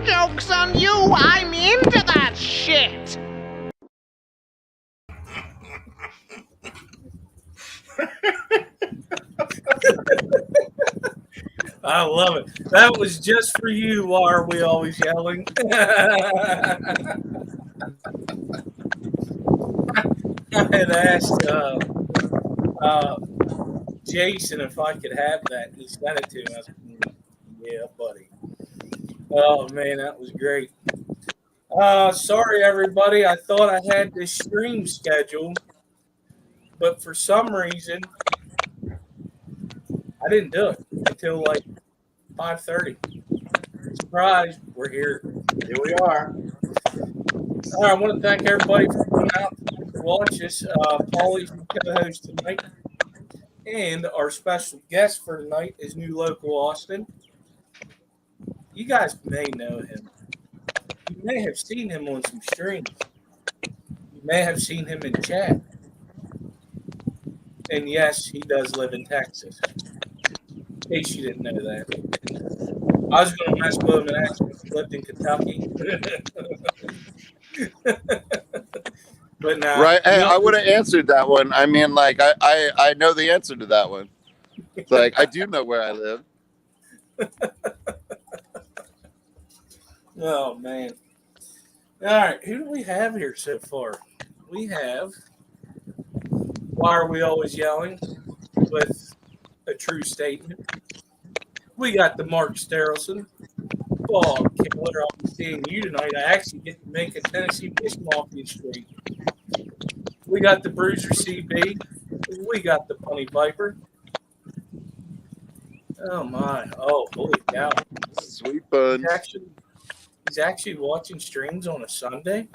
Joke's on you. I'm into that shit. I love it. That was just for you. Why are we always yelling? I had asked Jason if I could have that, and he sent it to me. I was like, yeah, buddy. Oh, man, that was great. Sorry, everybody. I thought I had this stream scheduled, but for some reason, I didn't do it until like 5:30. Surprise, we're here. Here we are. All right, I want to thank everybody for coming out to watch us. Paulie's the co-host tonight, and our special guest for tonight is New Local Austin. You guys may know him. You may have seen him on some streams. You may have seen him in chat. And yes, he does live in Texas. In case you didn't know that. I was going to mess with him and ask him if he lived in Kentucky. But now, right? Hey, I would have answered that one. I mean, like, I know the answer to that one. It's like, I do know where I live. Oh, man. All right, who do we have here so far? We have Why Are We Always Yelling? With a true statement. We got the Mark Sterelson. Oh, Killer, I'll be seeing you tonight. I actually get to make a Tennessee Fish Mafia stream. We got the Bruiser CB. We got the Bunny Viper. Oh, my. Oh, holy cow. Sweet buns. He's actually watching streams on a Sunday.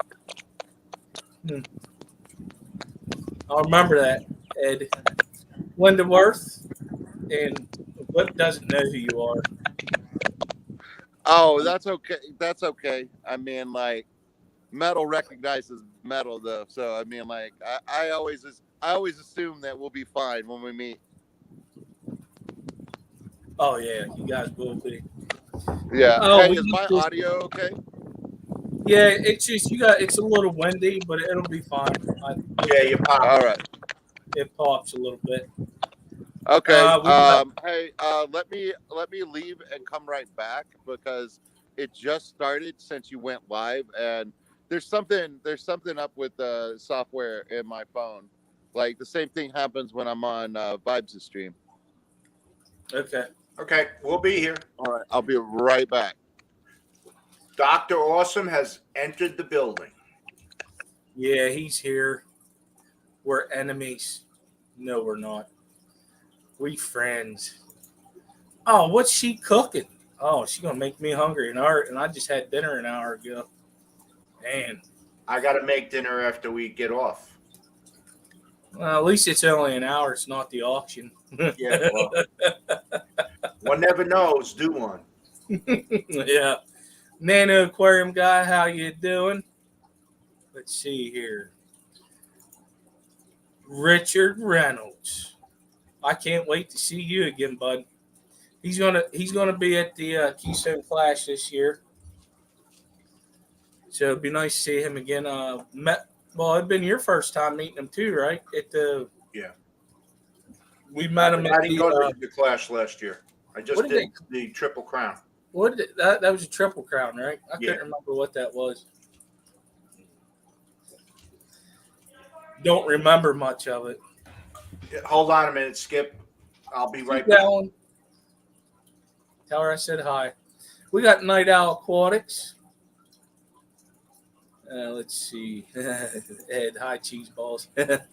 I'll remember that, Ed. Linda Worth and Whip doesn't know who you are. Oh, that's okay. That's okay. I mean, like, metal recognizes metal, though. So, I mean, like, I always assume that we'll be fine when we meet. Oh, yeah, you guys will be. Yeah. Oh, hey, is my audio okay? Yeah, it's just it's a little windy, but it'll be fine. Yeah, you pop. All right. It pops a little bit. Okay. Hey, let me leave and come right back because it just started since you went live, and there's something up with the software in my phone. Like the same thing happens when I'm on Vibes' stream. Okay, we'll be here. All right, I'll be right back. Dr. Awesome has entered the building. Yeah, he's here. We're enemies. No, we're not. We friends. Oh, what's she cooking? Oh, she's gonna make me hungry. And I just had dinner an hour ago. Man. I gotta make dinner after we get off. Well, at least it's only an hour. It's not the auction. Yeah. Well, one never knows. Do one. Yeah. Nano Aquarium guy, how you doing? Let's see here. Richard Reynolds. I can't wait to see you again, bud. He's gonna be at the Keystone Clash this year. So it'd be nice to see him again. It'd been your first time meeting him too, right? We met him at the Clash last year. I just did the Triple Crown. That was a Triple Crown, right? I couldn't remember what that was. Don't remember much of it. Hold on a minute, Skip. I'll be right back. Tell her I said hi. We got Night Owl Aquatics. Let's see. Ed, hi, cheese balls. That's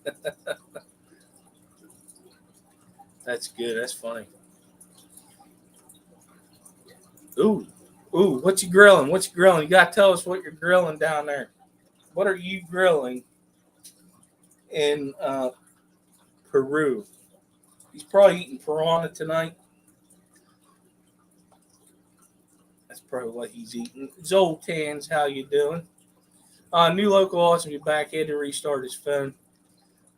good. That's funny. Ooh, what you grilling? You got to tell us what you're grilling down there. What are you grilling in Peru? He's probably eating piranha tonight. That's probably what he's eating. Zoltan's, how you doing? New Local Awesome, you're back. He had to restart his phone.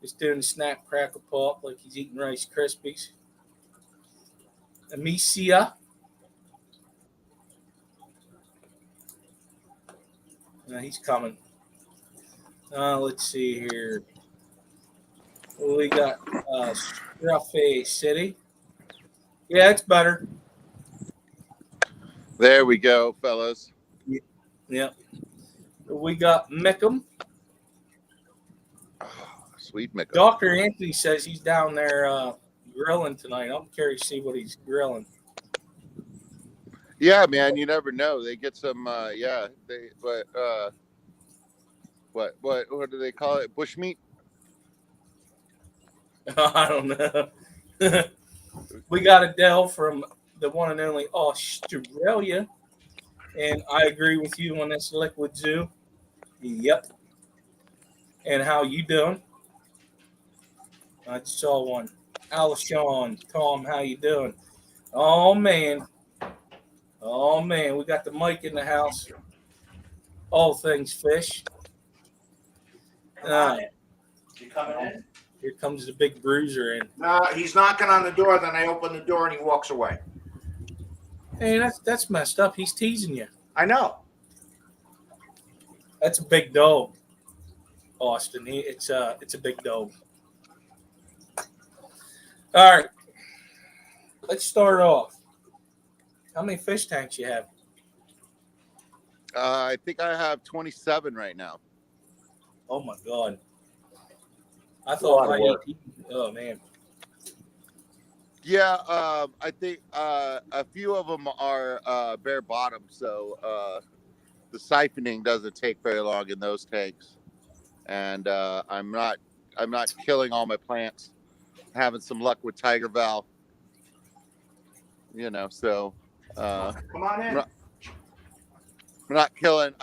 Just doing the snap, crackle, pop like he's eating Rice Krispies. Amicia. No, he's coming. Let's see here. We got Scruffy City. Yeah, it's better. There we go, fellas. Yep. We got Mickham. Oh, sweet Mick. Dr. Anthony says he's down there grilling tonight. I'm curious to see what he's grilling. Yeah, man, you never know. They get some what do they call it? Bushmeat? I don't know. We got Adele from the one and only Australia. And I agree with you on this Liquid Zoo. Yep. And how you doing? I just saw one. Alishon, Tom, how you doing? Oh man, we got the mic in the house. All things fish. You coming in? Here comes the big bruiser in. No, he's knocking on the door. Then I open the door and he walks away. Hey, that's messed up. He's teasing you. I know. That's a big dog, Austin. It's a big dog. All right, let's start off. How many fish tanks you have? I think I have 27 right now. Oh my God! I thought my 18. Oh man. Yeah, I think a few of them are bare bottom, so the siphoning doesn't take very long in those tanks, and I'm not killing all my plants. Having some luck with Tiger Val, so Come on in. I'm not killing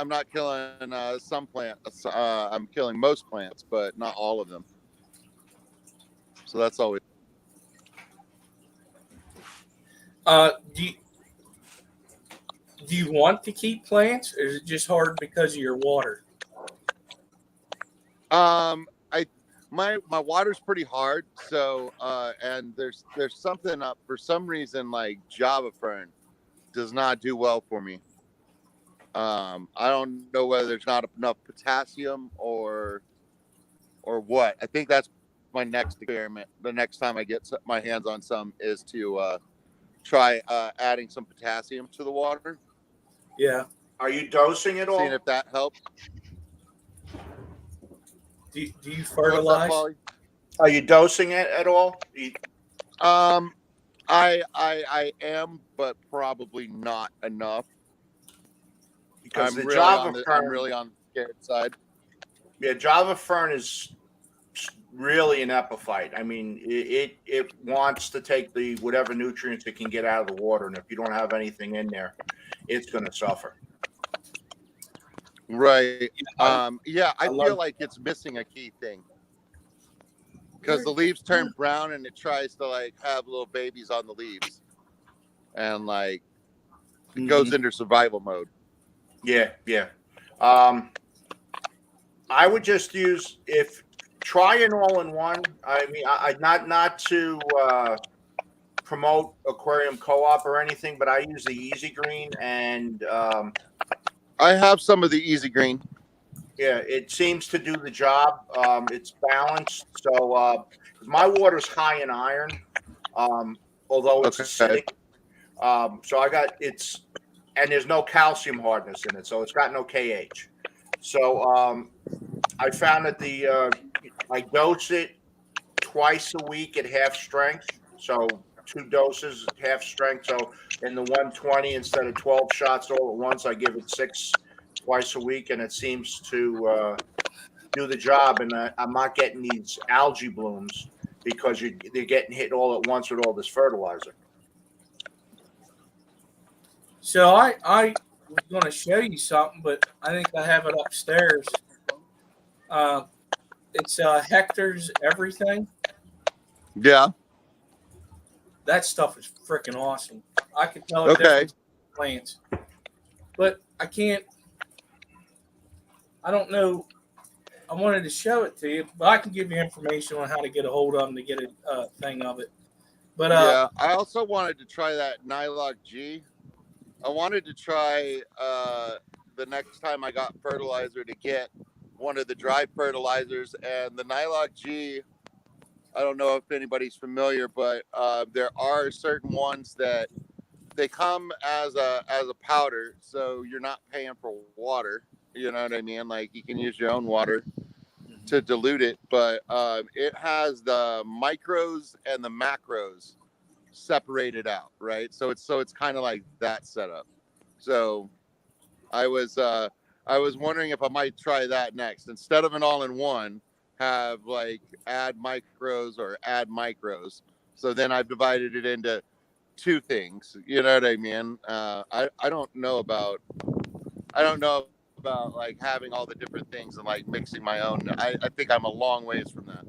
some plants. I'm killing most plants, but not all of them. So that's always. Do you want to keep plants, or is it just hard because of your water? My water's pretty hard, so and there's something up for some reason, like Java Fern does not do well for me. I don't know whether there's not enough potassium or what. I think that's my next experiment. The next time I get my hands on some is to try adding some potassium to the water. Yeah. Are you dosing it all? Seeing if that helps. Do you fertilize? Are you dosing it at all? I am, but probably not enough. Because I'm really on the scared side. Yeah, Java Fern is really an epiphyte. I mean, it wants to take the whatever nutrients it can get out of the water, and if you don't have anything in there, it's going to suffer. Right. I feel like it's missing a key thing. Because the leaves turn brown and it tries to like have little babies on the leaves. And like it goes into survival mode. Yeah. I would just try an all-in-one. I mean, I not to promote Aquarium Co-op or anything, but I use the Easy Green and I have some of the Easy Green. Yeah, it seems to do the job. It's balanced. So my water's high in iron, although it's acidic. So and there's no calcium hardness in it, so it's got no KH. So I found that I dose it twice a week at half strength. So 2 doses at half strength. So in the 120 instead of 12 shots all at once, I give it 6 twice a week, and it seems to do the job. And I'm not getting these algae blooms because they're getting hit all at once with all this fertilizer. So I was going to show you something, but I think I have it upstairs. It's Hector's Everything. Yeah. That stuff is freaking awesome. I can tell it different plants, but I can't. I don't know. I wanted to show it to you, but I can give you information on how to get a hold of them to get a thing of it. But yeah, I also wanted to try that Nylog G. I wanted to try the next time I got fertilizer to get one of the dry fertilizers, and the Nylog G. I don't know if anybody's familiar, but there are certain ones that they come as a powder, so you're not paying for water. You know what I mean? Like you can use your own water to dilute it, but it has the micros and the macros separated out, right? So it's kind of like that setup. So I was wondering if I might try that next instead of an all-in-one. Have like add micros or add micros. So then I've divided it into two things. You know what I mean? I don't know about like having all the different things and like mixing my own. I think I'm a long ways from that.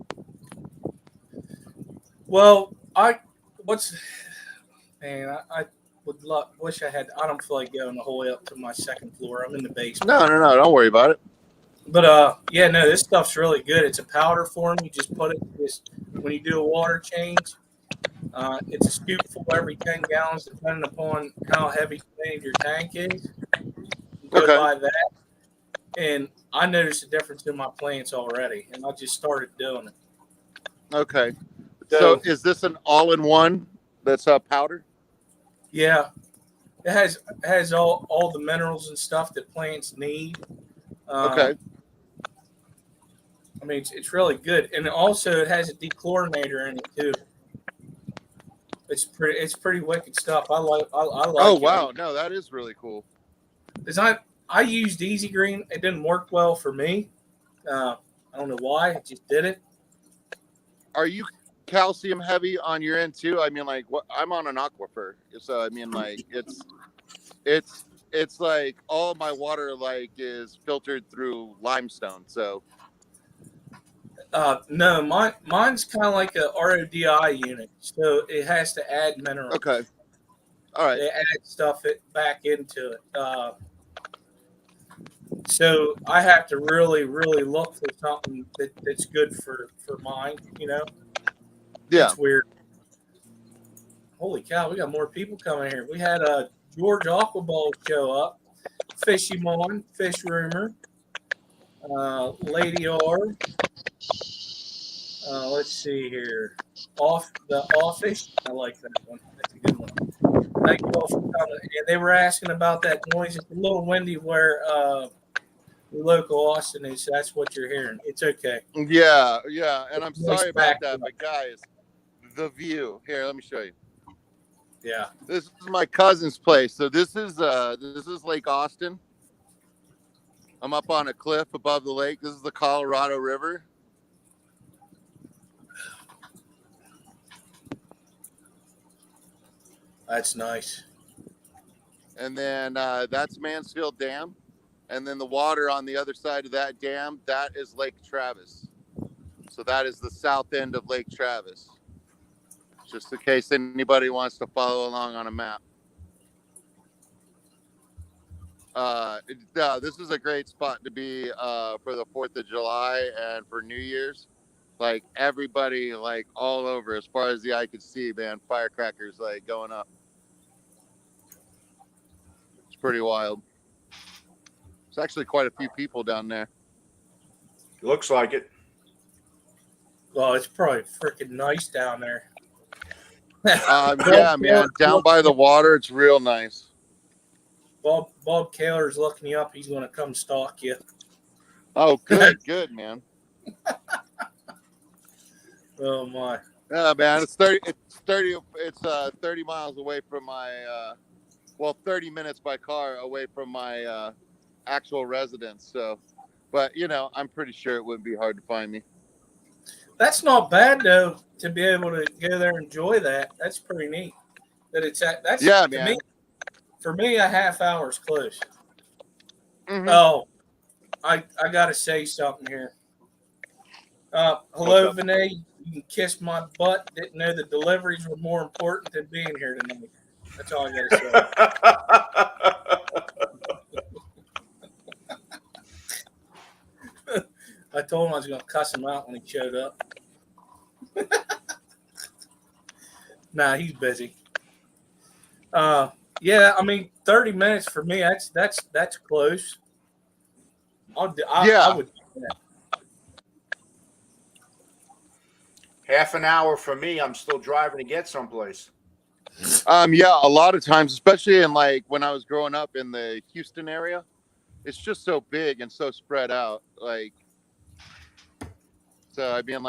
Well, I would wish I had. I don't feel like going the whole way up to my second floor. I'm in the basement. No, don't worry about it. But yeah, no, this stuff's really good. It's a powder form. You just put it when you do a water change. It's a scoopful every 10 gallons, depending upon how heavy your tank is. You go Okay. by that, and I noticed a difference in my plants already, and I just started doing it. Okay. So is this an all-in-one that's a powder? Yeah, it has all the minerals and stuff that plants need. Okay. I mean, it's really good, and also it has a dechlorinator in it too. It's pretty wicked stuff. I like. Oh wow, no, that is really cool. I used Easy Green. It didn't work well for me. I don't know why. I just did it. Are you calcium heavy on your end too? I mean, like what? I'm on an aquifer, so I mean, like it's like all my water like is filtered through limestone. So No, mine's kind of like a RODI unit, so it has to add minerals. okay, all right. They add stuff back into it. So I have to really, really look for something that's good for mine. You know, Yeah. It's weird. Holy cow, we got more people coming here. We had George Aquaball show up, Fishy Mon, Fish Rumor, Lady R. Let's see here. The Office. I like that one. That's a good one. Thank you all for coming. And they were asking about that noise. It's a little windy where the local Austin is. So that's what you're hearing. It's okay. Yeah, and I'm Nice sorry about back. that, but guys, the view here. Let me show you. Yeah. This is my cousin's place. So this is Lake Austin. I'm up on a cliff above the lake. This is the Colorado River. That's nice. And then that's Mansfield Dam. And then the water on the other side of that dam, that is Lake Travis. So that is the south end of Lake Travis. Just in case anybody wants to follow along on a map. This is a great spot to be for the 4th of July and for New Year's. Like everybody, like all over, as far as the eye could see, man, firecrackers like going up. It's pretty wild. There's actually quite a few people down there. Looks like it. Well, it's probably freaking nice down there. Yeah, man, down by the water, it's real nice. Bob Kaler's looking you up. He's going to come stalk you. Oh, good, man. Oh my. Yeah, man, it's 30 miles away from my 30 minutes by car away from my actual residence. So, but you know, I'm pretty sure it wouldn't be hard to find me. That's not bad though, to be able to go there and enjoy that. That's pretty neat. That's yeah, man. man. For me, a half hour is close. Mm-hmm. Oh, I gotta say something here. Hello, Vinay. You can kiss my butt. Didn't know the deliveries were more important than being here tonight. That's all I gotta say. I told him I was gonna cuss him out when he showed up. Nah, he's busy. Yeah, I mean, 30 minutes for me. That's close. Yeah. I would. Half an hour for me. I'm still driving to get someplace. Yeah, a lot of times, especially in like when I was growing up in the Houston area, it's just so big and so spread out. Like, so everything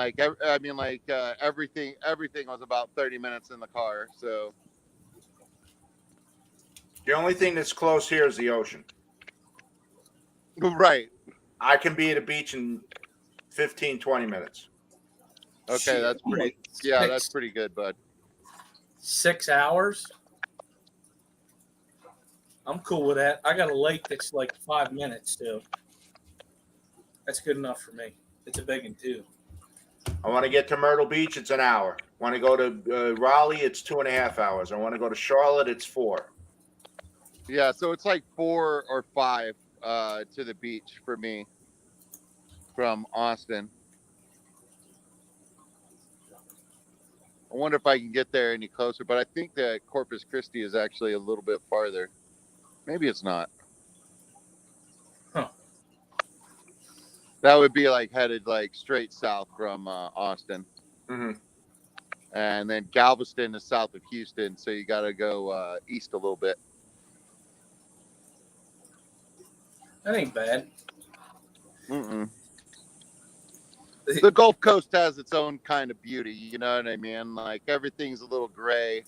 was about 30 minutes in the car. So The only thing that's close here is the ocean. right. I can be at a beach in 15, 20 minutes. Okay, Shit, that's I'm pretty. like Yeah, that's pretty good, bud. 6 hours. I'm cool with that. I got a lake that's like 5 minutes, so that's good enough for me. It's a big one too. I want to get to Myrtle Beach, it's an hour. Want to go to Raleigh, it's 2.5 hours. I want to go to Charlotte, it's 4. Yeah, so it's like 4 or 5 to the beach for me from Austin. I wonder if I can get there any closer, but I think that Corpus Christi is actually a little bit farther. Maybe it's not. Huh. That would be like headed like straight south from Austin. Mm-hmm. And then Galveston is south of Houston, so you got to go east a little bit. That ain't bad. Mm-mm. The Gulf Coast has its own kind of beauty, you know what I mean? Like everything's a little gray,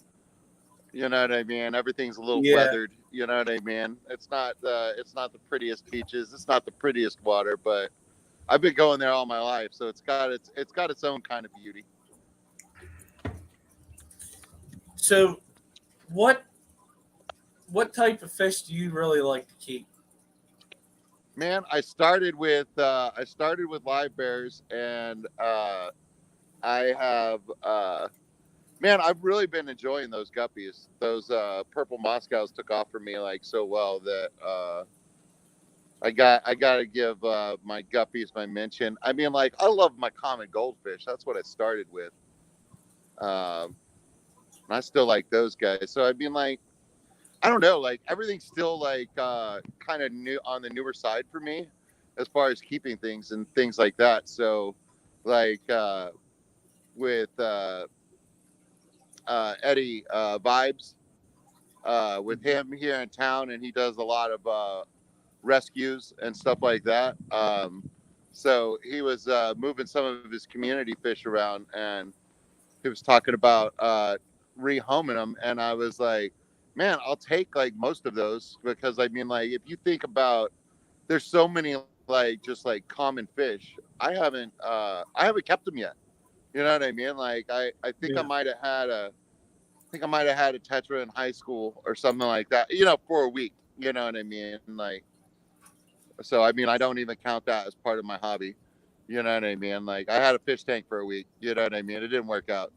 you know what I mean? Everything's a little weathered, you know what I mean? It's not the prettiest beaches, it's not the prettiest water, but I've been going there all my life, so it's got its own kind of beauty. So, what type of fish do you really like to keep? Man, I started with live bears, and I have man, I've really been enjoying those guppies. Those purple Moscows took off for me like so well that I gotta give my guppies my mention. I mean, like I love my common goldfish. That's what I started with. I still like those guys. So I mean, like, I don't know, like everything's still like kind of new on the newer side for me as far as keeping things and things like that. So like with Eddie Vibes, with him here in town, and he does a lot of rescues and stuff like that. So he was moving some of his community fish around, and he was talking about rehoming them, and I was like, man, I'll take like most of those, because I mean, like if you think about, there's so many like just like common fish. I haven't kept them yet. You know what I mean? Like I think I might have had a tetra in high school or something like that. You know, for a week. You know what I mean? Like, so I mean, I don't even count that as part of my hobby. You know what I mean? Like I had a fish tank for a week. You know what I mean? It didn't work out,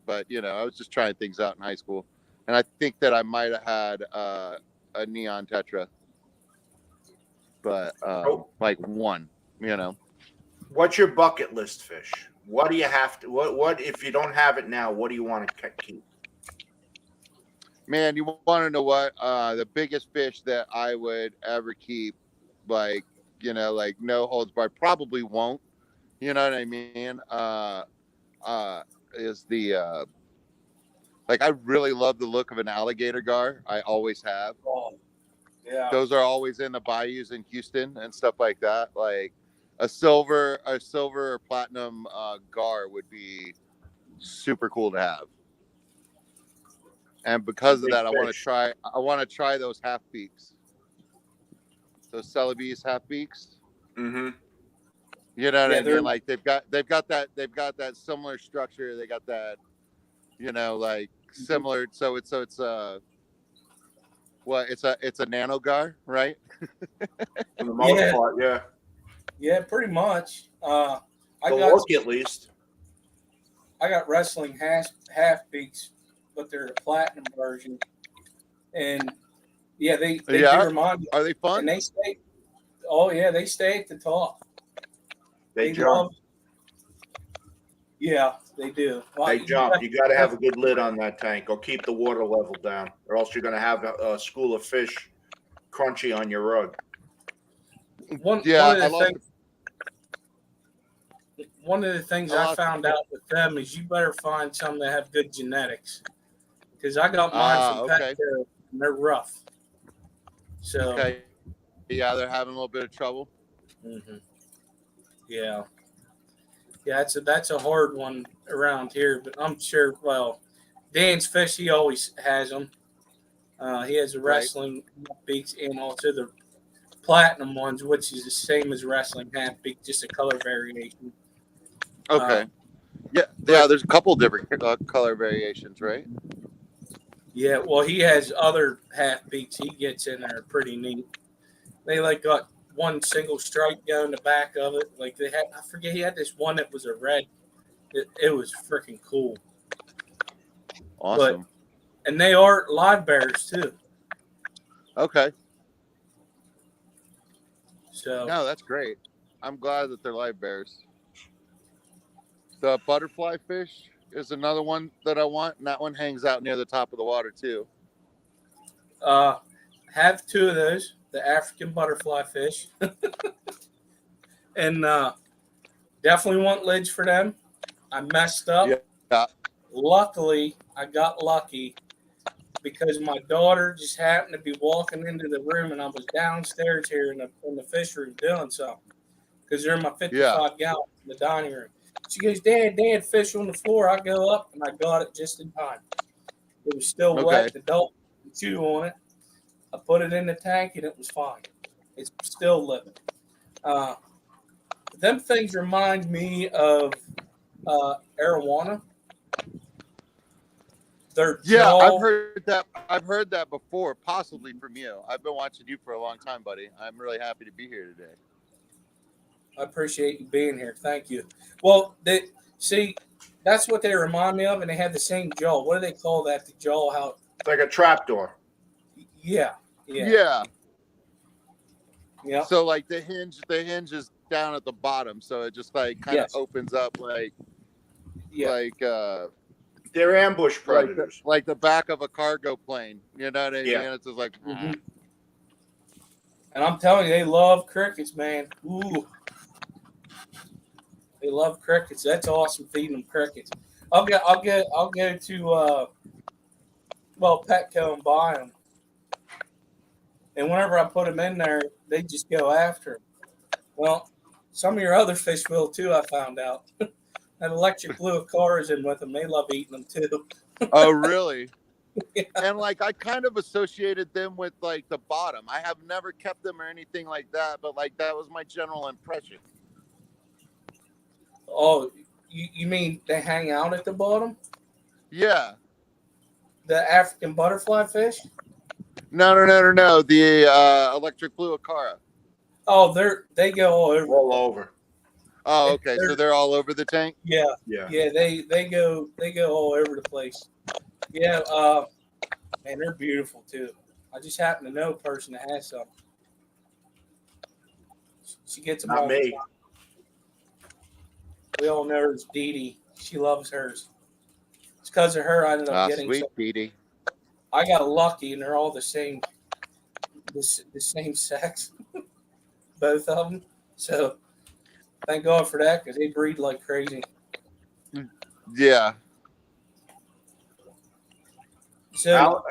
but you know, I was just trying things out in high school, and I think that I might have had a neon tetra, but like one. You know. What's your bucket list fish? What do you have to? What if you don't have it now? What do you want to keep? Man, you want to know what? The biggest fish that I would ever keep, like, you know, like no holds barred, probably won't. You know what I mean? Is the like I really love the look of an alligator gar. I always have. Oh, yeah. Those are always in the bayous in Houston and stuff like that. Like a silver or platinum gar would be super cool to have. And because of that, I want to try those half beaks, those Celebes half beaks. Mm-hmm. You know what I mean? Like they've got that similar structure. They got that, you know, like similar. So it's it's a nano gar, right? For the most part, yeah. Yeah, pretty much. I at least. I got wrestling half beaks, but they're the platinum version, and yeah, they do remind me. Are they fun? And they stay. Oh yeah, they stay at the top. They jump. Yeah, they do. Well, They jump. You got to have a good lid on that tank, or keep the water level down, or else you're going to have a school of fish crunchy on your rug. Yeah, I lost. One of the things I found out with them is you better find some that have good genetics, because I got mine from Okay. Petco and they're rough. So Okay. Yeah, they're having a little bit of trouble. mhm. Yeah, that's a hard one around here, but I'm sure. Well, Dan's Fish, he always has them. He has the wrestling beaks and also the platinum ones, which is the same as wrestling half beak, just a color variation. Okay. Yeah. There's a couple different color variations, right? Yeah, well, he has other half beaks he gets in there pretty neat. They like got one single stripe down the back of it. Like they had, I forget, he had this one that was a red. It was freaking cool. Awesome. And they are live bears too. Okay. So No, that's great. I'm glad that they're live bears. The butterfly fish is another one that I want, and that one hangs out near the top of the water too. have two of those, the African butterfly fish. And definitely want lids for them. I messed up. Yeah. Luckily, I got lucky because my daughter just happened to be walking into the room, and I was downstairs here in the fish room doing something because they're in my 55 gallon in the dining room. She goes, Dad, fish on the floor. I go up, and I got it just in time. It was still wet. The dog chew on it. I put it in the tank, and it was fine. It's still living. Them things remind me of arowana. I've heard that before, possibly from you. I've been watching you for a long time, buddy. I'm really happy to be here today. I appreciate you being here. Thank you. Well, that's what they remind me of, and they have the same jaw. What do they call that? The jaw? How? It's like a trapdoor. Yeah. So like the hinge is down at the bottom, so it just like kind of opens up like they're ambush predators, like the back of a cargo plane. You know what I mean? Yeah. It's just like. Mm-hmm. And I'm telling you, they love crickets, man. Ooh, they love crickets. That's awesome feeding them crickets. I'll go to Petco and buy them. And whenever I put them in there, they just go after them. Well, some of your other fish will too, I found out. That electric blue car is in with them. They love eating them too. Oh, really? Yeah. And like I kind of associated them with like the bottom. I have never kept them or anything like that, but like that was my general impression. Oh, you mean they hang out at the bottom? Yeah. The African butterfly fish? No. The electric blue Acara. Oh, they go all over. Oh, okay. So they're all over the tank? Yeah. They go all over the place. Yeah, man, they're beautiful too. I just happen to know a person that has some. She gets them all the time. We all know her as Dee Dee. She loves hers. It's because of her I ended up getting sweet Dee Dee. I got lucky, and they're all the same sex, both of them. So thank God for that, because they breed like crazy. Yeah. So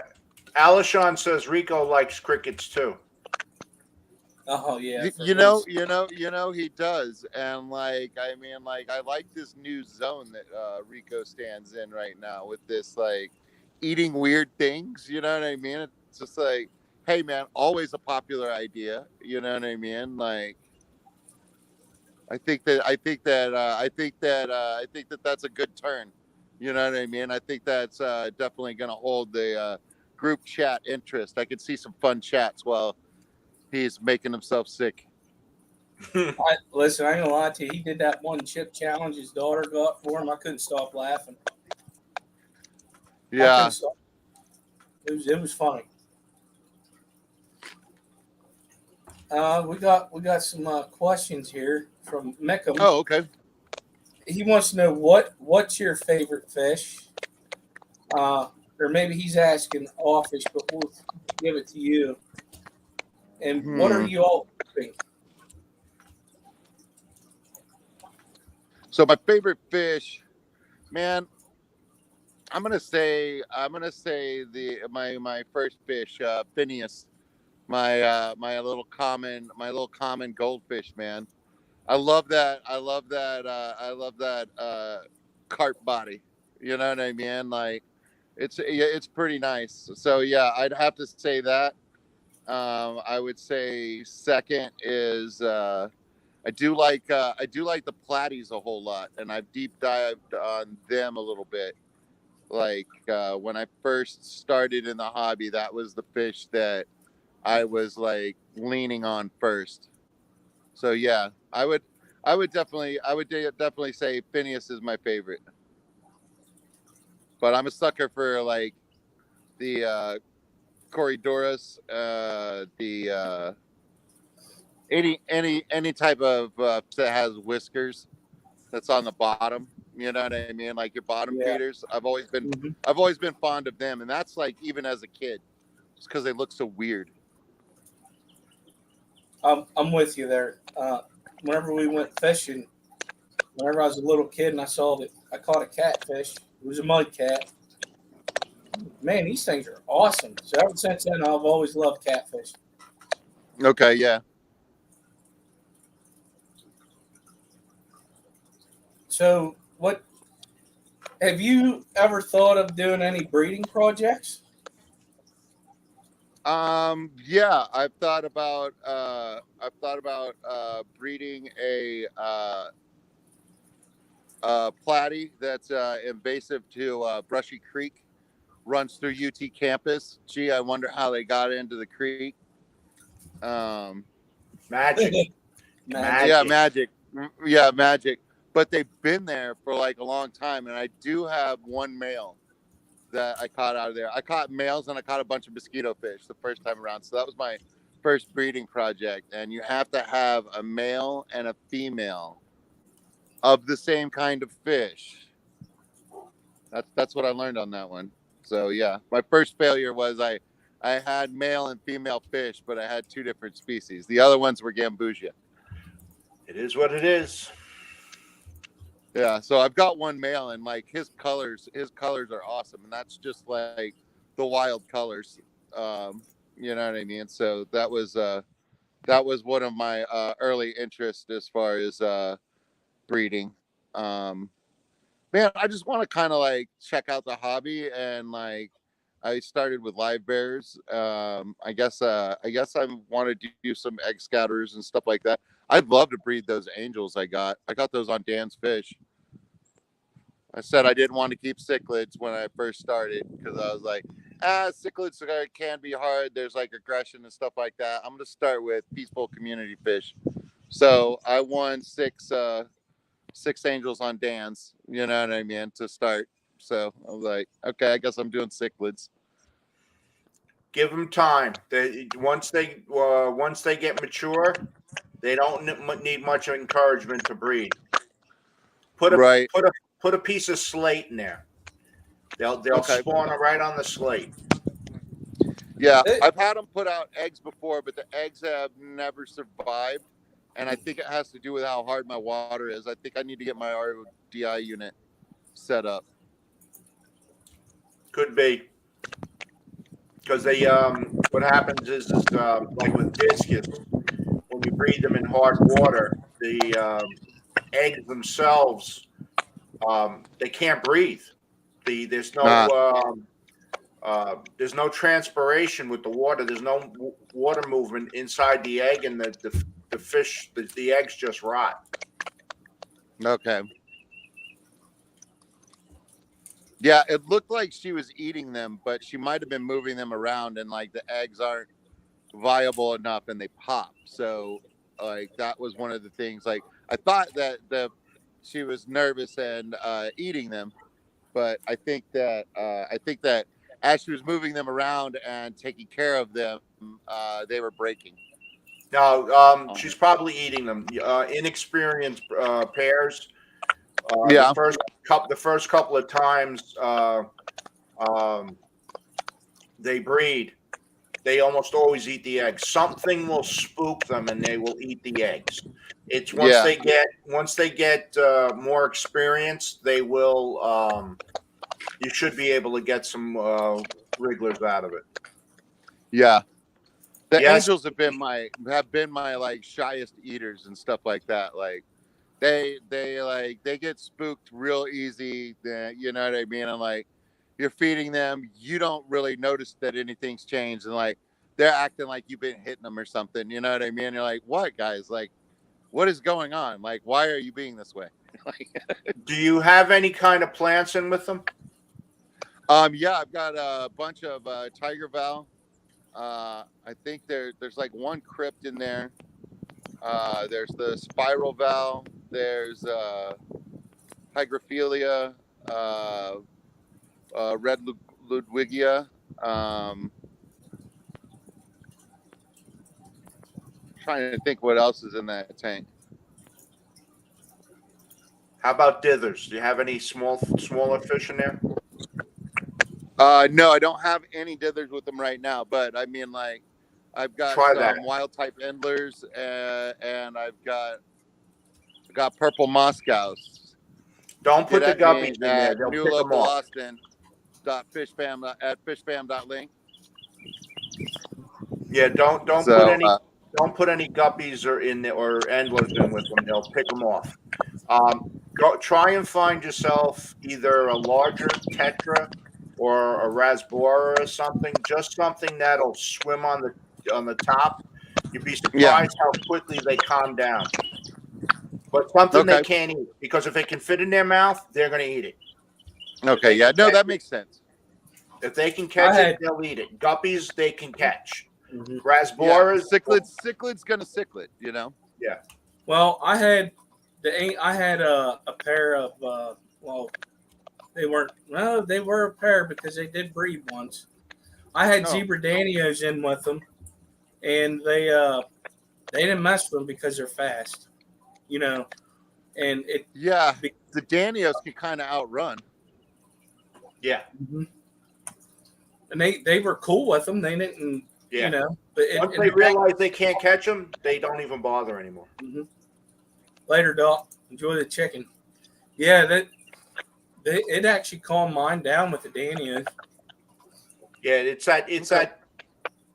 Alishon says Rico likes crickets too. Oh yeah. You know he does. And like I mean, like I like this new zone that Rico stands in right now with this like eating weird things, you know what I mean? It's just like, hey man, always a popular idea, you know what I mean? Like I think that that's a good turn. You know what I mean? I think that's definitely going to hold the group chat interest. I could see some fun chats while he's making himself sick. Listen, I ain't gonna lie to you. He did that one chip challenge his daughter got for him. I couldn't stop laughing. Yeah, it was funny. We got some questions here from Meckham. Oh, okay. he wants to know what's your favorite fish, or maybe he's asking Offish, but we'll give it to you. And what are you all keeping? So my favorite fish, man, I'm gonna say my first fish, Phineas, my little common goldfish, man. I love that. Carp body. You know what I mean? Like, it's pretty nice. So yeah, I'd have to say that. I would say second is I do like the platies a whole lot, and I've deep dived on them a little bit. Like when I first started in the hobby, that was the fish that I was like leaning on first. So yeah, definitely say Phineas is my favorite. But I'm a sucker for like the Corridoras, the any type of that has whiskers that's on the bottom. You know what I mean? Like your bottom Yeah. feeders. Mm-hmm. I've always been fond of them, and that's like even as a kid, just because they look so weird. I'm with you there. Whenever we went fishing, whenever I was a little kid and I caught a catfish. It was a mud cat. Man, these things are awesome. So ever since then, I've always loved catfish. Okay, yeah. So, what have you ever thought of doing any breeding projects? Yeah, I've thought about breeding a platy that's invasive to Brushy Creek, runs through UT campus. Gee, I wonder how they got into the creek. Magic. Yeah, magic. Yeah, magic. But they've been there for like a long time, and I do have one male that I caught out of there. I caught males and I caught a bunch of mosquito fish the first time around. So that was my first breeding project. And you have to have a male and a female of the same kind of fish. That's what I learned on that one. So yeah, my first failure was I had male and female fish, but I had two different species. The other ones were Gambusia. It is what it is. Yeah, so I've got one male, and like his colors are awesome, and that's just like the wild colors. You know what I mean? So that was one of my early interests as far as breeding. Man, I just want to kind of like check out the hobby, and like I started with live bears. I guess I want to do some egg scatters and stuff like that. I'd love to breed those angels I got. I got those on Dan's Fish. I said I didn't want to keep cichlids when I first started because I was like, cichlids can be hard. There's like aggression and stuff like that. I'm going to start with peaceful community fish. So I won six angels on Dan's, you know what I mean, to start. So I was like, okay, I guess I'm doing cichlids. Give them time. Once they get mature, they don't need much encouragement to breed. Put a piece of slate in there. They'll spawn right on the slate. Yeah, I've had them put out eggs before, but the eggs have never survived, and I think it has to do with how hard my water is. I think I need to get my RODI unit set up. Could be. Because they, what happens is like with discus, when you breed them in hard water, the eggs themselves, they can't breathe. There's no transpiration with the water. There's no water movement inside the egg, and the fish, the eggs just rot. Okay. Yeah, it looked like she was eating them, but she might have been moving them around, and like the eggs aren't viable enough, and they pop. So, like that was one of the things. Like I thought that she was nervous and eating them, but I think that as she was moving them around and taking care of them, they were breaking. No, she's probably eating them. Inexperienced pairs Yeah. The first couple of times they breed, they almost always eat the eggs. Something will spook them, and they will eat the eggs. It's once they get more experience, they will. You should be able to get some wrigglers out of it. Yeah. The Yes. angels have been my like shyest eaters and stuff like that. Like they get spooked real easy. You know what I mean? And like you're feeding them, you don't really notice that anything's changed, and like they're acting like you've been hitting them or something. You know what I mean? You're like, what, guys? Like, what is going on? Like, why are you being this way? Do you have any kind of plants in with them? Yeah, I've got a bunch of tiger val. I think there's like one crypt in there. There's the spiral val. There's Hygrophilia, red Ludwigia. Trying to think what else is in that tank. How about dithers? Do you have any smaller fish in there? No, I don't have any dithers with them right now, but I mean, like, I've got some wild type endlers, and I've got purple Moscows. Don't put the guppies in there. They'll New pick them local off. Austin. Fishfam.link. Yeah, don't put any guppies or endlers in with them. They'll pick them off. Try and find yourself either a larger tetra or a rasbora or something. Just something that'll swim on the top. You'd be surprised how quickly they calm down. But something they can't eat, because if it can fit in their mouth, they're going to eat it. Okay, yeah, no, that makes sense. If they can catch it, they'll eat it. Guppies, they can catch. Rasboras, cichlid's gonna cichlid, you know. Yeah. Well, I had a pair of they were a pair because they did breed once. I had zebra danios in with them, and they didn't mess with them because they're fast, you know. And the danios can kind of outrun. Yeah. Mm-hmm. And they were cool with them. They didn't, you know. But once they realize they can't catch them, they don't even bother anymore. Mm-hmm. Later, Doc. Enjoy the chicken. Yeah, it actually calmed mine down with the Danios. Yeah, it's that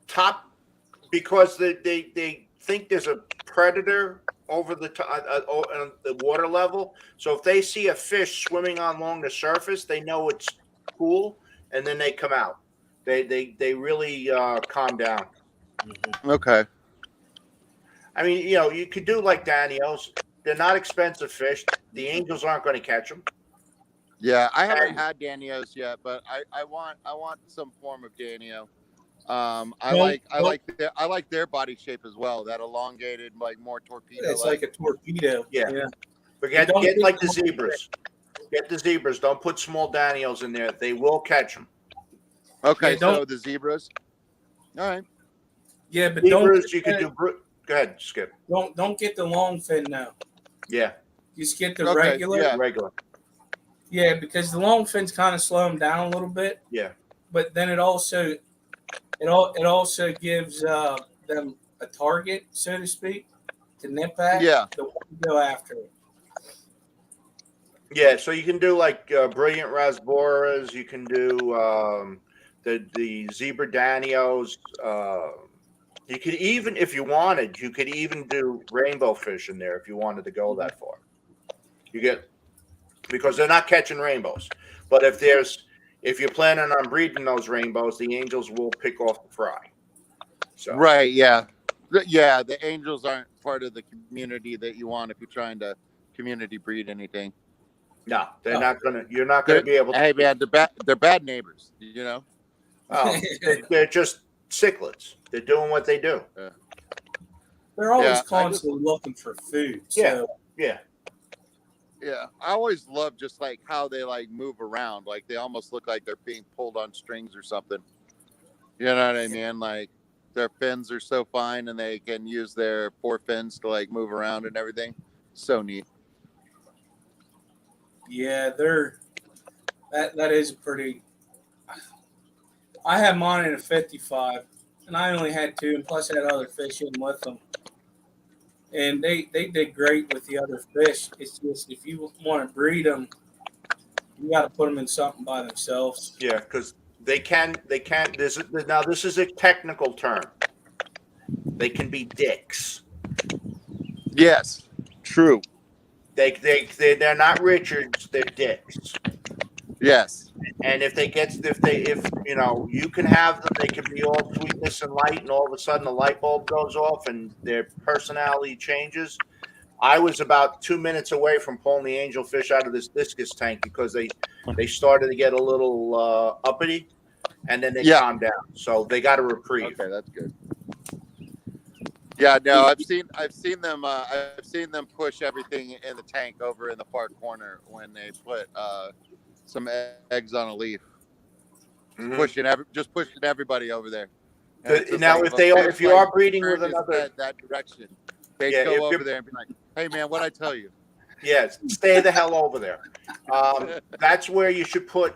top, because they think there's a predator over the water level. So if they see a fish swimming along the surface, they know it's cool, and then they come out. They really calm down. Mm-hmm. Okay. I mean, you know, you could do like Danios. They're not expensive fish. The angels aren't going to catch them. Yeah, I haven't had Danios yet, but I want some form of Danio. I like their body shape as well. That elongated, like more torpedo. It's like a torpedo. Yeah. But get like the zebras. Get the zebras. Don't put small Danios in there. They will catch them. Okay, so the zebras. All right. Yeah, but zebras, you can do. Go ahead, Skip. Don't get the long fin now. Yeah. Just get the regular. Yeah, regular. Yeah, because the long fins kind of slow them down a little bit. Yeah. But then it also gives them a target, so to speak, to nip at. Yeah. To go after it. Yeah, so you can do like brilliant rasboras. You can do the zebra danios. You could even, if you wanted, you could even do rainbow fish in there if you wanted to go that far. Because they're not catching rainbows. But if you're planning on breeding those rainbows, the angels will pick off the fry. So. Right, yeah. Yeah, the angels aren't part of the community that you want if you're trying to community breed anything. No, they're not gonna. You're not gonna be able to. Hey man, they're bad neighbors, you know. Oh, they're just cichlids. They're doing what they do. Yeah. They're always constantly looking for food. So. Yeah. Yeah, I always love just like how they like move around. Like they almost look like they're being pulled on strings or something. You know what I mean? Like their fins are so fine and they can use their forefins to like move around and everything. So neat. Yeah, that is pretty. I had mine in a 55, and I only had two, and plus I had other fish in with them, and they did great with the other fish. It's just if you want to breed them, you got to put them in something by themselves. Yeah, because they can. Now this is a technical term. They can be dicks. Yes, true. They're not Richards. They're dicks. Yes. And if you know, you can have them, they can be all sweetness and light, and all of a sudden the light bulb goes off and their personality changes. I was about 2 minutes away from pulling the angelfish out of this discus tank because they started to get a little uppity, and then they calmed down. So they got a reprieve. Okay, that's good. Yeah, no, I've seen them push everything in the tank over in the far corner when they put some eggs on a leaf. Mm-hmm. Just pushing everybody over there. Now, like, if you are breeding with another that direction, they go over there and be like, "Hey, man, what I tell you?" Yes, stay the hell over there. That's where you should put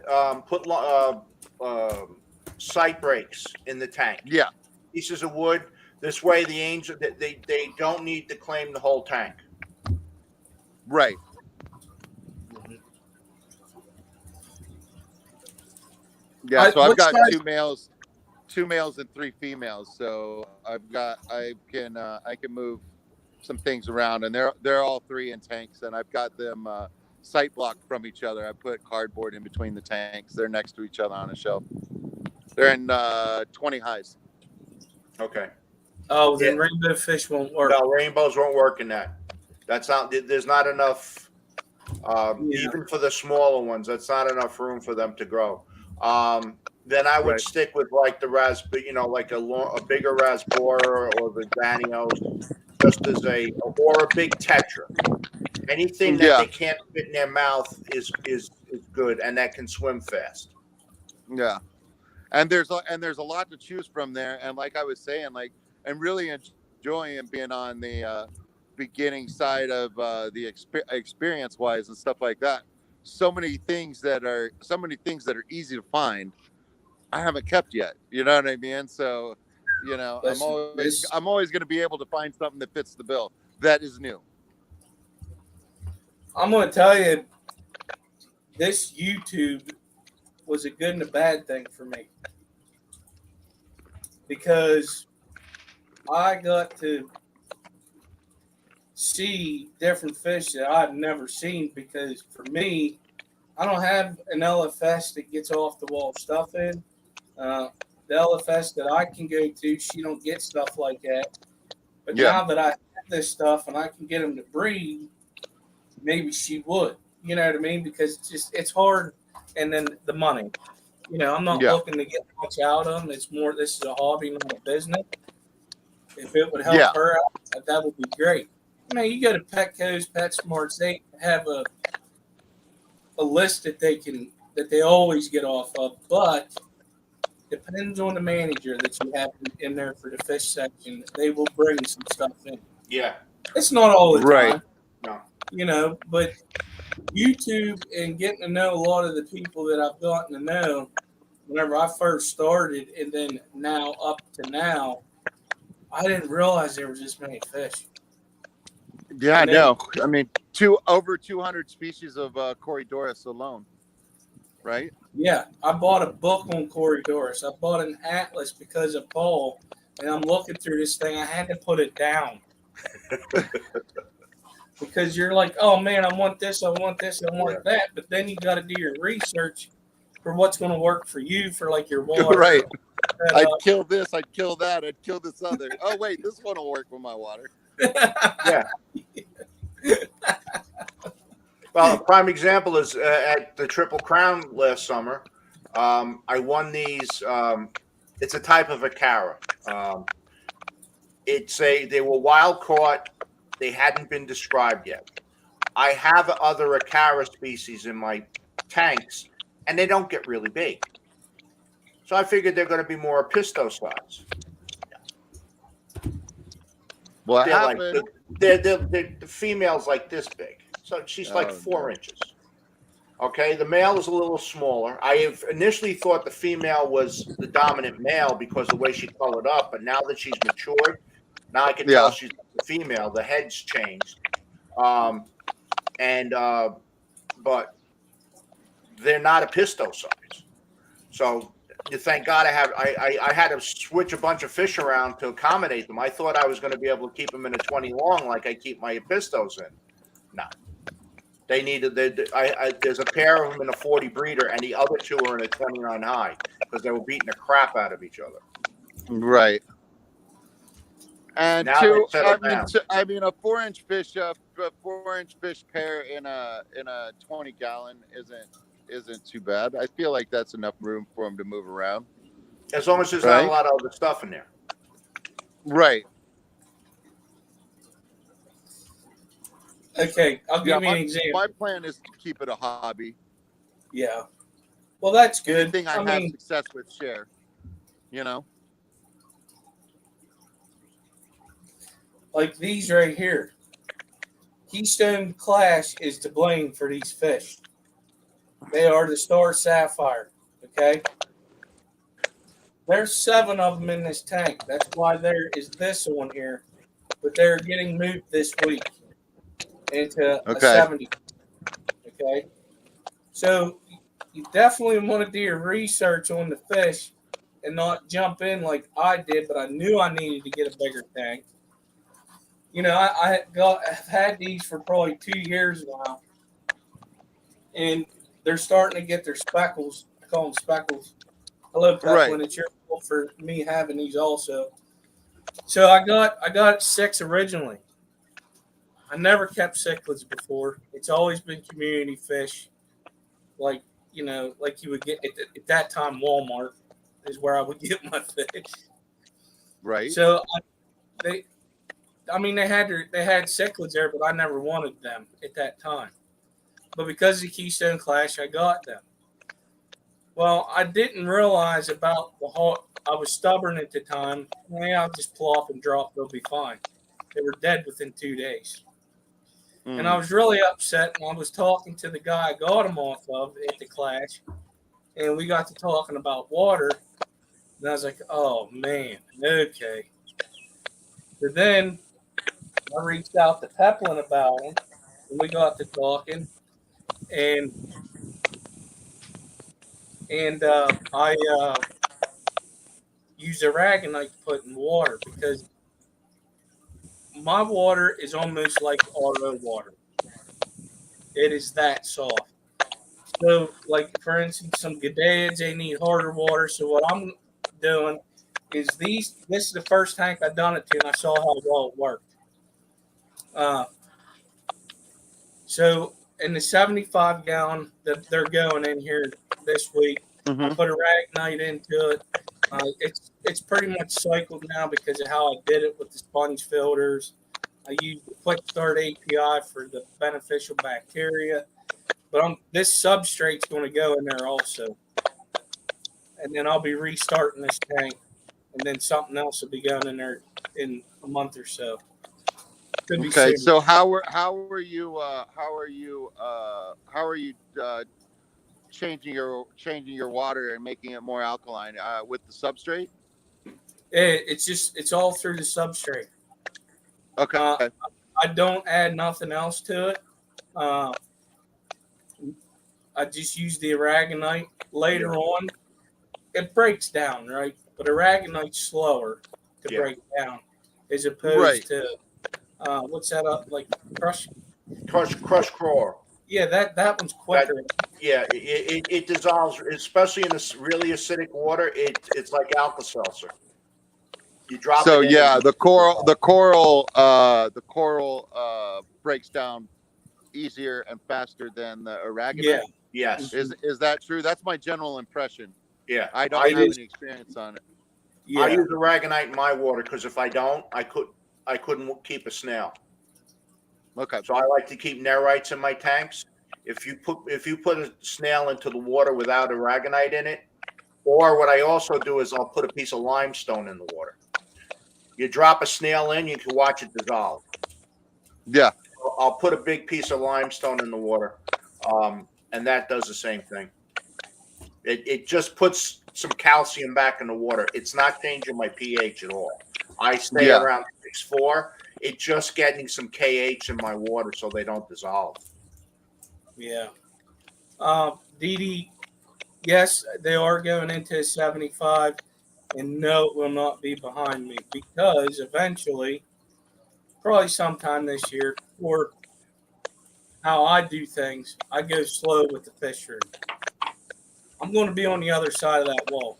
sight breaks in the tank. Yeah, Pieces of wood. This way, the angel they don't need to claim the whole tank. right. Yeah, so I've got two males and 3 females. So I can move some things around, and they're all 3 in tanks, and I've got them sight blocked from each other. I put cardboard in between the tanks. They're next to each other on a shelf. They're in 20 highs. Okay. Oh, then rainbow fish won't work. No, rainbows won't work in that. That's not. There's not enough. Even for the smaller ones, that's not enough room for them to grow. Then I would stick with like the like a bigger rasbora or the Danios, just as or a big tetra. Anything that they can't fit in their mouth is good, and that can swim fast. Yeah, and there's a lot to choose from there. And like I was saying, I'm really enjoying being on the beginning side of the experience wise and stuff like that. So many things that are easy to find, I haven't kept yet. You know what I mean? So, you know, I'm always going to be able to find something that fits the bill that is new. I'm going to tell you, this YouTube was a good and a bad thing for me, because I got to see different fish that I've never seen. Because for me, I don't have an LFS that gets off the wall stuff in. The LFS that I can go to, she don't get stuff like that. But now that I have this stuff and I can get them to breed, maybe she would. You know what I mean? Because it's hard. And then the money. You know, I'm not looking to get much out of them. It's more, this is a hobby, not a business. If it would help her out, that would be great. I mean, you go to Petco's, PetSmarts, they have a list that they always get off of, but depends on the manager that you have in there for the fish section. They will bring some stuff in. Yeah. It's not all the time. Right. No. You know, but YouTube and getting to know a lot of the people that I've gotten to know whenever I first started, and then now up to now, I didn't realize there was this many fish. Yeah, I know. I mean, over 200 species of Corydoras alone, right? Yeah, I bought a book on Corydoras. I bought an atlas because of Paul, and I'm looking through this thing. I had to put it down. Because you're like, oh man, I want this, I want that. But then you got to do your research for what's going to work for you, for like your water. Right. I'd kill this, I'd kill that, I'd kill this other. Oh, wait, this one will work with my water. Yeah. Well, a prime example is at the Triple Crown last summer. I won these. It's a type of Acara. They were wild caught. They hadn't been described yet. I have other Acara species in my tanks, and they don't get really big. So I figured they're going to be more Pisto size. Well, the female's like this big, so she's like 4 inches. Okay, the male is a little smaller. I have initially thought the female was the dominant male because of the way she colored up, but now that she's matured, now I can tell Yeah. she's the female. The head's changed, and but they're not a pisto size. So you thank God I had to switch a bunch of fish around to accommodate them. I thought I was going to be able to keep them in a 20 long like I keep my pistos in. No. They needed. There's a pair of them in a 40 breeder, and the other two are in a 29 high because they were beating the crap out of each other. Right. And Now two, they settle down. I mean, a 4-inch fish, a 4-inch fish pair in a 20-gallon isn't too bad. I feel like that's enough room for them to move around. As long as there's not a lot of other stuff in there. Right. Okay, I'll give you an example. My plan is to keep it a hobby. Yeah. Well, that's good. Anything I have success with, share. You know? Like these right here. Keystone Clash is to blame for these fish. They are the Star Sapphire. Okay? There's 7 of them in this tank. That's why there is this one here. But they're getting moved this week into a 70. Okay? So you definitely want to do your research on the fish and not jump in like I did, but I knew I needed to get a bigger tank. You know, I've had these for probably 2 years now, and they're starting to get their speckles. I call them speckles. Hello, Peplin. It's your fault for me having these also. So I got 6 originally. I never kept cichlids before. It's always been community fish, like you would get at that time. Walmart is where I would get my fish. Right. So they had cichlids there, but I never wanted them at that time. But because of the Keystone Clash, I got them. Well, I didn't realize about the whole. I was stubborn at the time. I'll just plop and drop. They'll be fine. They were dead within 2 days. And I was really upset. And I was talking to the guy I got them off of at the Clash. And we got to talking about water. And I was like, oh, man. Okay. But then I reached out to Peplin about them. And we got to talking. And I used aragonite to put in water because my water is almost like RO water. It is that soft. So, like, for instance, some Gadads, they need harder water. So what I'm doing is this is the first tank I've done it to, and I saw how well it worked. So in the 75-gallon that they're going in here this week, I put aragonite into it. It's pretty much cycled now because of how I did it with the sponge filters. I used the Quick Start API for the beneficial bacteria. But this substrate's going to go in there also. And then I'll be restarting this tank. And then something else will be going in there in a month or so. Okay, so how are you changing your water and making it more alkaline with the substrate? It's all through the substrate. Okay. I don't add nothing else to it. I just use the aragonite. Later on, it breaks down, right? But aragonite's slower to break down as opposed to what's that up like crush craw. Yeah, that one's quicker. It dissolves, especially in this really acidic water. It's like Alka-Seltzer. You drop. So the coral breaks down easier and faster than the aragonite. Yeah. Yes. Is that true? That's my general impression. Yeah. I don't have any experience on it. Yeah. I use aragonite in my water because if I don't, I couldn't keep a snail. Okay. So I like to keep nerites in my tanks. If you put a snail into the water without aragonite in it, or what I also do is I'll put a piece of limestone in the water. You drop a snail in, you can watch it dissolve. Yeah. I'll put a big piece of limestone in the water. and that does the same thing. It just puts some calcium back in the water. It's not changing my pH at all. I stay Yeah. around 6.4. It's just getting some KH in my water so they don't dissolve. Yeah. Dee Dee, yes, they are going into 75, and no, it will not be behind me because eventually, probably sometime this year, or how I do things, I go slow with the fish room. I'm going to be on the other side of that wall.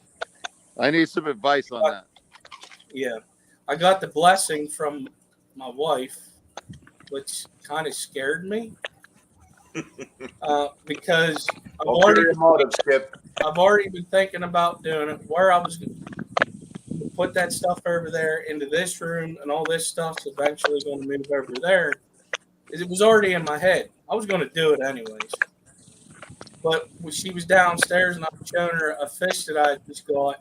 I need some advice on that. Yeah. I got the blessing from my wife, which kind of scared me because Ulterior motive, Skip. I've already been thinking about doing it, where I was going to put that stuff over there into this room and all this stuff's eventually going to move over there. It was already in my head. I was going to do it anyways. But when she was downstairs and I was showing her a fish that I just got,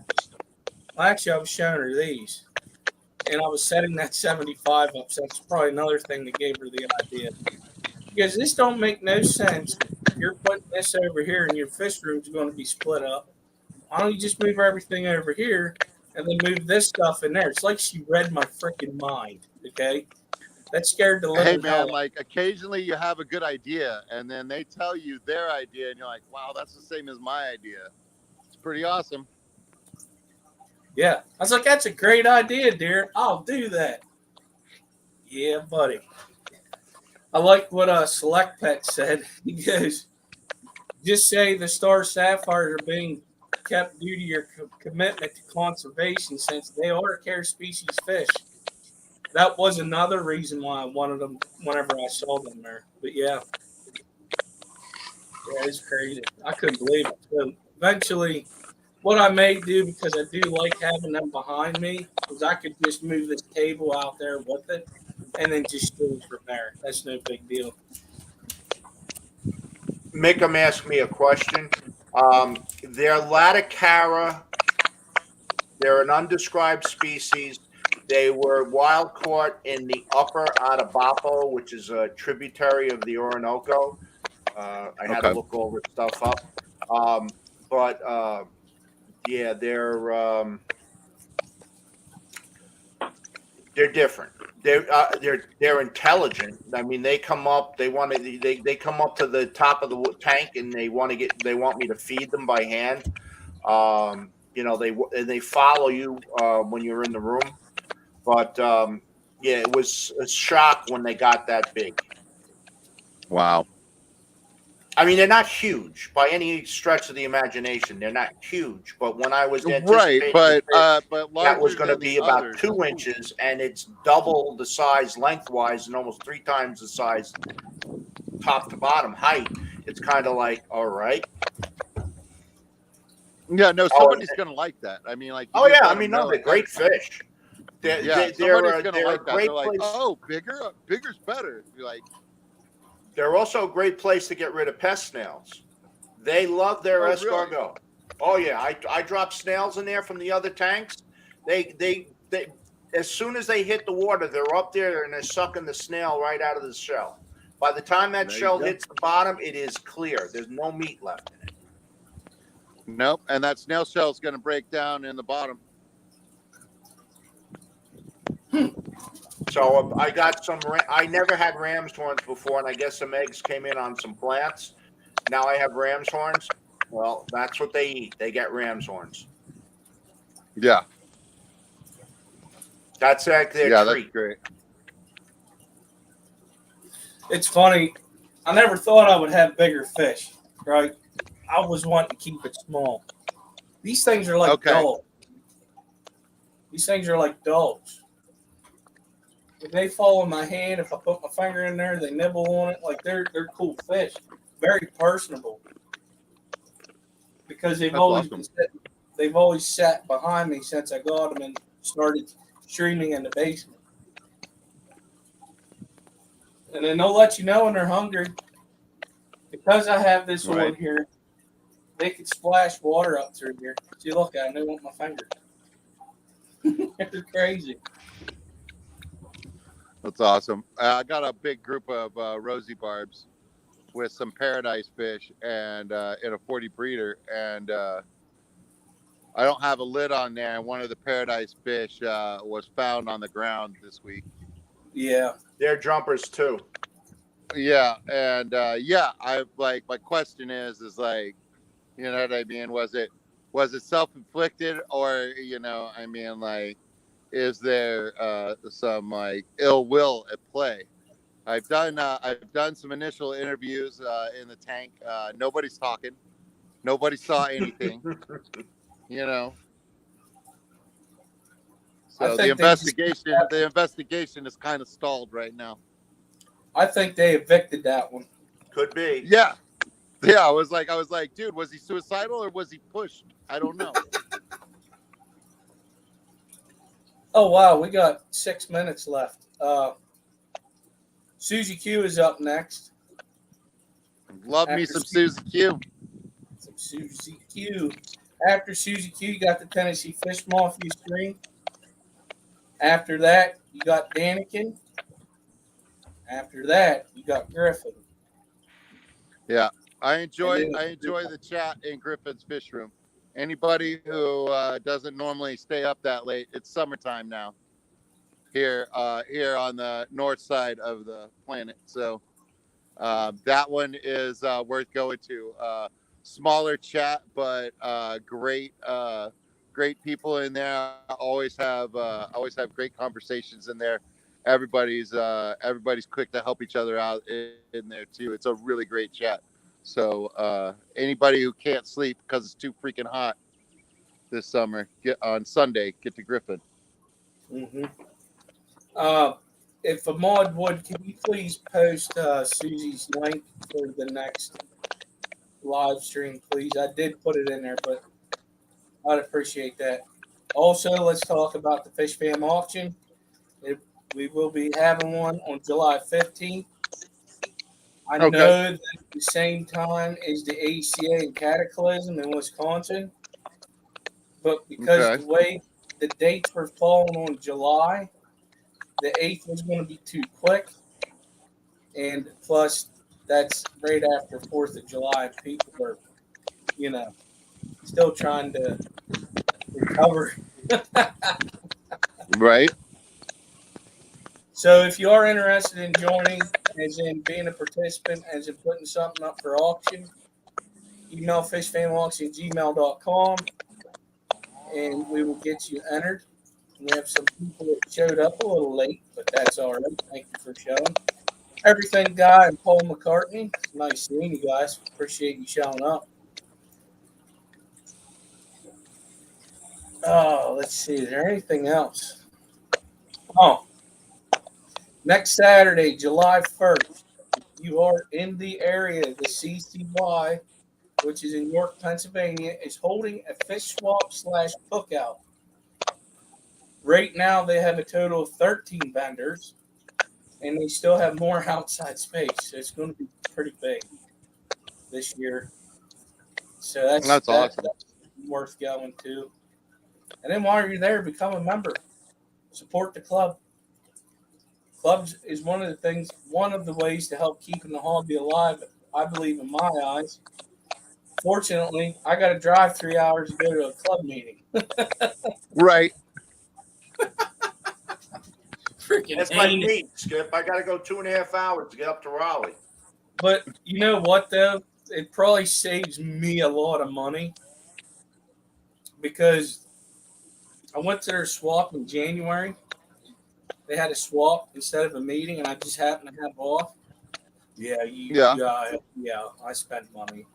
actually I was showing her these. And I was setting that 75 up. So that's probably another thing that gave her the idea. Because this don't make no sense. You're putting this over here and your fish room's going to be split up. Why don't you just move everything over here and then move this stuff in there? It's like she read my freaking mind, okay? That scared the living Hey hell man, out of me. like occasionally you have a good idea and then they tell you their idea and you're like, wow, that's the same as my idea. It's pretty awesome. Yeah. I was like, that's a great idea, dear. I'll do that. Yeah, buddy. I like what Select Pet said. He goes, just say the star sapphires are being kept due to your commitment to conservation since they are a care species fish. That was another reason why I wanted them whenever I saw them there. But yeah, it's crazy. I couldn't believe it. So eventually, what I may do, because I do like having them behind me, is I could just move this table out there with it and then just do it from there. That's no big deal. Make them ask me a question. They're Laticara. They're an undescribed species. They were wild caught in the upper Atabapo, which is a tributary of the Orinoco. I had to look all this stuff up. Yeah, they're different. They're intelligent. I mean, they come up. They want to. They come up to the top of the tank and they want to get. They want me to feed them by hand. You know, they follow you when you're in the room. But yeah, it was a shock when they got that big. Wow. I mean, they're not huge by any stretch of the imagination. They're not huge, but when I was Right, anticipating but that was larger going to than be the about others. 2 inches, and it's double the size lengthwise and almost 3 times the size top to bottom height. It's kind of like, all right. Yeah, no, somebody's gonna like that. I mean, like. Oh yeah, I mean, no, they're great fish. Somebody's gonna like that. They're like, oh, bigger's better. You're like. They're also a great place to get rid of pest snails. They love their escargot. Really? Oh yeah, I drop snails in there from the other tanks. They as soon as they hit the water, they're up there and they're sucking the snail right out of the shell. By the time that shell hits the bottom, it is clear. There's no meat left in it. Nope, and that snail shell is going to break down in the bottom. So I got some. I never had ram's horns before, and I guess some eggs came in on some plants. Now I have ram's horns. Well, that's what they eat. They get ram's horns. Yeah, that's like their treat. That's great. It's funny. I never thought I would have bigger fish, right? I was wanting to keep it small. These things are like dogs. These things are like dogs. If they fall in my hand, if I put my finger in there, they nibble on it. Like they're cool fish, very personable. Because they've always sat behind me since I got them and started streaming in the basement. And then they'll let you know when they're hungry. Because I have this one here, they could splash water up through here. See, look at them. They want my finger. They're crazy. That's awesome. I got a big group of rosy barbs. with some paradise fish and in a 40 breeder, and I don't have a lid on there. And one of the paradise fish was found on the ground this week. Yeah. They're jumpers too. Yeah, and I like my question is like, you know what I mean? Was it self-inflicted, or I mean, like, is there some like ill will at play? I've done some initial interviews in the tank. Nobody's talking. Nobody saw anything. You know. So the investigation is kind of stalled right now. I think they evicted that one. Could be. Yeah. Yeah, I was like, dude, was he suicidal or was he pushed? I don't know. Oh wow, we got 6 minutes left. Susie Q is up next. Love me some Susie Q. Some Susie Q. After Susie Q, you got the Tennessee Fish Mafia stream. After that, you got Daniken. After that, you got Griffin. Yeah, I enjoy the chat in Griffin's Fish Room. Anybody who doesn't normally stay up that late, it's summertime now here on the north side of the planet. So that one is worth going to. Smaller chat, but great people in there. Always have great conversations in there. Everybody's quick to help each other out in there too. It's a really great chat. So anybody who can't sleep because it's too freaking hot this summer, get to Griffin. Mm-hmm. If Ahmad would, can you please post Susie's link for the next live stream, please? I did put it in there, but I'd appreciate that. Also, let's talk about the Fish Fam auction. We will be having one on July 15th. I know that at the same time as the ACA and Cataclysm in Wisconsin, but because the way the dates were falling on July, the 8th was going to be too quick. And plus, that's right after 4th of July. People are, still trying to recover. Right. So if you are interested in joining, as in being a participant, as in putting something up for auction, email fishfamauction@gmail.com, and we will get you entered. We have some people that showed up a little late, but that's all right. Thank you for showing. Everything Guy and Paul McCartney. Nice seeing you guys. Appreciate you showing up. Oh, let's see. Is there anything else? Oh. Next Saturday, July 1st, if you are in the area, the CCY, which is in York, Pennsylvania, is holding a fish swap / cookout. Right now, they have a total of 13 vendors, and they still have more outside space. So it's going to be pretty big this year. So that's awesome. That's worth going to. And then while you're there, become a member. Support the club. Clubs is one of the ways to help keeping the hobby alive, I believe, in my eyes. Fortunately, I got to drive 3 hours to go to a club meeting. Right. Freaking That's like me, Skip. I got to go 2.5 hours to get up to Raleigh. But you know what, though? It probably saves me a lot of money because I went to their swap in January. They had a swap instead of a meeting, and I just happened to have off. Yeah, I spent money.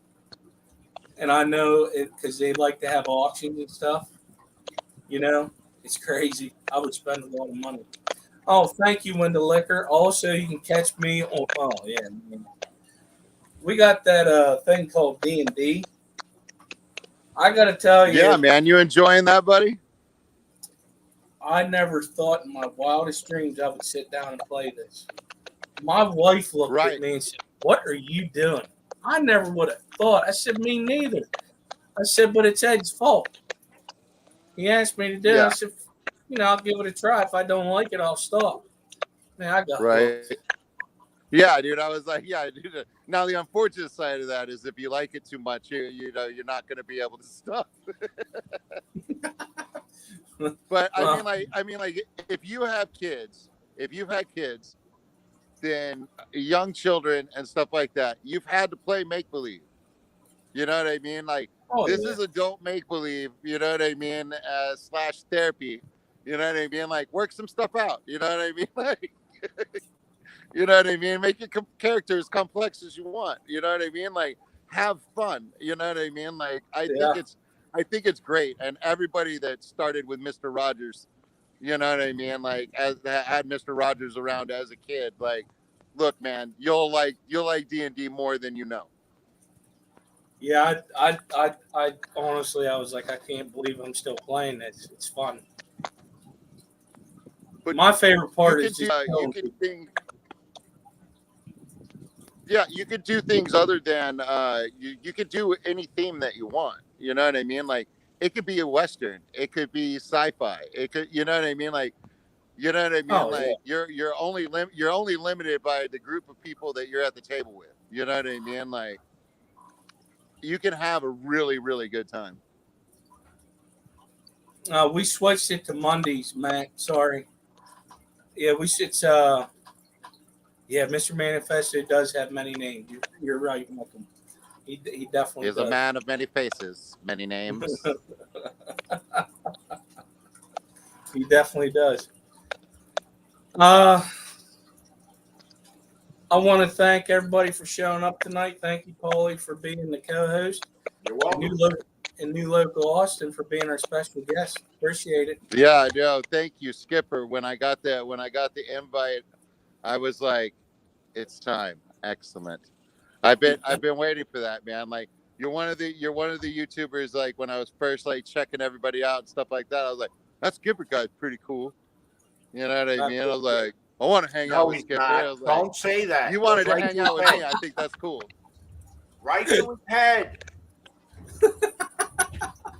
And I know it because they like to have auctions and stuff. It's crazy. I would spend a lot of money. Oh, thank you, Wendell Liquor. Also, you can catch me on. We got that thing called D&D. I got to tell you. Yeah, man. You enjoying that, buddy? I never thought in my wildest dreams I would sit down and play this. My wife looked at me and said, "What are you doing?" I never would have thought. I said, "Me neither." I said, "But it's Ed's fault." He asked me to do it. I said, I'll give it a try. If I don't like it, I'll stop. Man, I got hooked. Yeah, dude. I was like, yeah, dude. Now the unfortunate side of that is if you like it too much, you know, you're not going to be able to stop. But I mean, like, if you have kids, if you've had kids, then young children and stuff like that, you've had to play make believe. You know what I mean? Like, Oh, this yeah. is adult make believe. You know what I mean? Slash therapy. You know what I mean? Like, work some stuff out. You know what I mean? Like, you know what I mean? Make your character as complex as you want. You know what I mean? Like, have fun. You know what I mean? Like, I think it's great. And everybody that started with Mr. Rogers, you know what I mean? Like, as had Mr. Rogers around as a kid, like, look, man, you'll like D&D more than you know. Yeah, I honestly, I was like, I can't believe I'm still playing this. It's fun. But my favorite part you is can just you can think. Yeah, you could do things other than you could do any theme that you want. You know what I mean? Like, it could be a Western, it could be sci-fi, it could, you know what I mean? Like, you know what I mean? Oh, Like, yeah. you're only limited by the group of people that you're at the table with. You know what I mean? Like, you can have a really, really good time. We switched it to Mondays, Matt. Sorry. Yeah, yeah, Mr. Manifesto does have many names. You're right, Malcolm. He definitely He's does. a man of many faces, many names. He definitely does. I want to thank everybody for showing up tonight. Thank you, Paulie, for being the co-host. You're welcome. And New Local Austin for being our special guest. Appreciate it. Yeah, no, thank you, Skipper. When I got the invite, I was like, it's time. Excellent. I've been waiting for that, man. Like, you're one of the YouTubers, like, when I was first like checking everybody out and stuff like that, I was like, that Skipper guy's pretty cool. You know what I mean? I was like, I want to hang out with Skipper. I was like, don't say that. you wanted to Right hang to out his with me. head. I think that's cool. Right to his head.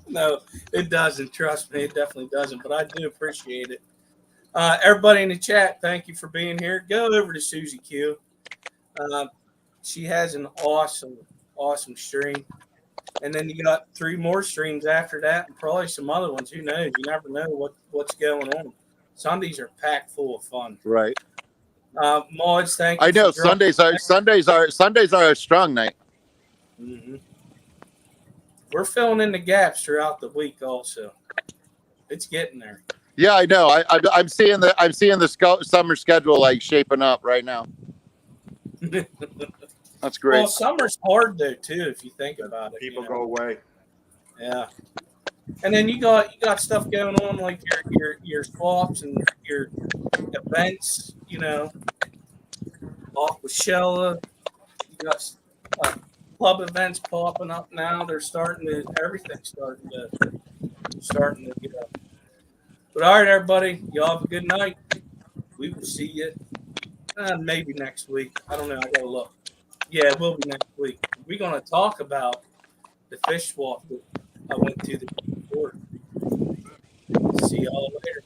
No, it doesn't. Trust me, it definitely doesn't. But I do appreciate it. Everybody in the chat, thank you for being here. Go over to Susie Q. She has an awesome stream. And then you got 3 more streams after that, and probably some other ones. Who knows? You never know what's going on. Sundays are packed full of fun. Right. Mods, thank you. I know Sundays are a strong night. Mm-hmm. We're filling in the gaps throughout the week. Also, it's getting there. Yeah, I know. I'm seeing the summer schedule like shaping up right now. That's great. Well, summer's hard though too, if you think about it. People go away. Yeah. And then you got stuff going on like your swaps and your events. You know, off with Shella. You got club events popping up now. Everything's starting to get up. But all right, everybody, y'all have a good night. We will see you maybe next week. I don't know. I gotta look. Yeah, it will be next week. We're gonna talk about the fish swap that I went to the before. See y'all later.